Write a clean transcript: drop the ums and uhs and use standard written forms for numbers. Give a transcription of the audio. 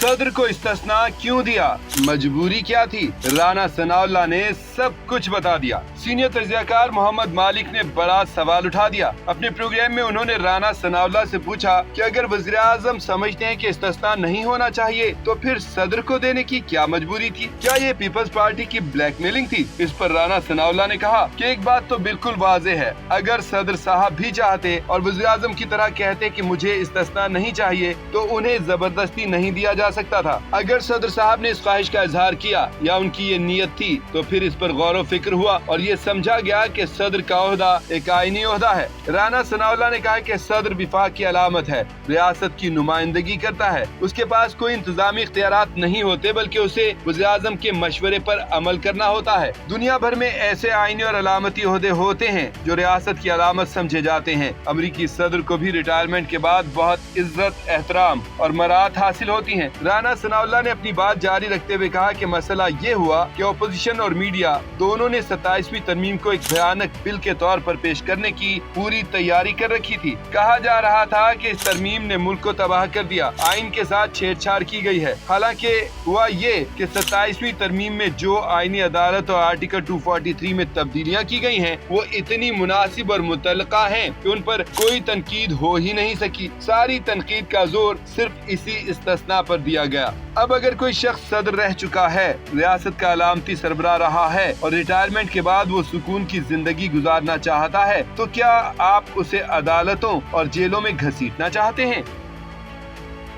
सदर को इस्तिस्ना क्यों दिया, मजबूरी क्या थी? राना सनाउल्लाह ने सब कुछ बता दिया। सीनियर तज्जियाकार मोहम्मद मालिक ने बड़ा सवाल उठा दिया। अपने प्रोग्राम में उन्होंने राना सनाउल्लाह से पूछा कि अगर वज़ीर आज़म समझते हैं कि इस्तिस्ना नहीं होना चाहिए तो फिर सदर को देने की क्या मजबूरी थी? क्या ये पीपल्स पार्टी की ब्लैकमेलिंग थी? इस पर राना सनाउल्लाह ने कहा कि एक बात तो बिल्कुल वाज़ेह है, अगर सदर साहब भी चाहते और वज़ीर आज़म की तरह कहते कि मुझे इस्तिस्ना नहीं चाहिए तो उन्हें जबरदस्ती नहीं दिया जा सकता था। अगर सदर साहब ने इस ख्वाहिश का इजहार किया या उनकी ये नीयत थी तो फिर इस पर गौर व फिक्र हुआ और ये समझा गया कि सदर का ओहदा एक आईनी ओहदा है। राना सनाउल्लाह ने कहा कि सदर विफाक की अलामत है, रियासत की नुमाइंदगी करता है, उसके पास कोई इंतजामी इख्तियारात नहीं होते बल्कि उसे वज़ीर आज़म के मशवरे पर अमल करना होता है। दुनिया भर में ऐसे आईनी और अलामती ओहदे होते हैं जो रियासत की अलामत समझे जाते हैं। अमरीकी सदर को भी रिटायरमेंट के बाद बहुत इज्जत, एहतराम और मरात हासिल होती हैं। राना सनाउल्लाह ने अपनी बात जारी रखते हुए कहा कि मसला ये हुआ कि अपोजिशन और मीडिया दोनों ने 27वीं तरमीम को एक भयानक बिल के तौर पर पेश करने की पूरी तैयारी कर रखी थी। कहा जा रहा था कि इस तरमीम ने मुल्क को तबाह कर दिया, आइन के साथ छेड़छाड़ की गई है। हालांकि हुआ ये कि 27वीं तरमीम में जो आईनी अदालत और आर्टिकल 243 में तब्दीलियां की गई हैं वो इतनी मुनासिब और मुतल्लका हैं कि उन पर कोई तनकीद हो ही नहीं सकी। सारी तनकीद का जोर सिर्फ इसी इस्तिस्ना पर दिया गया। अब अगर कोई शख्स सदर रह चुका है, रियासत का अलामती सरबराह रहा है और रिटायरमेंट के बाद वो सुकून की जिंदगी गुजारना चाहता है तो क्या आप उसे अदालतों और जेलों में घसीटना चाहते हैं?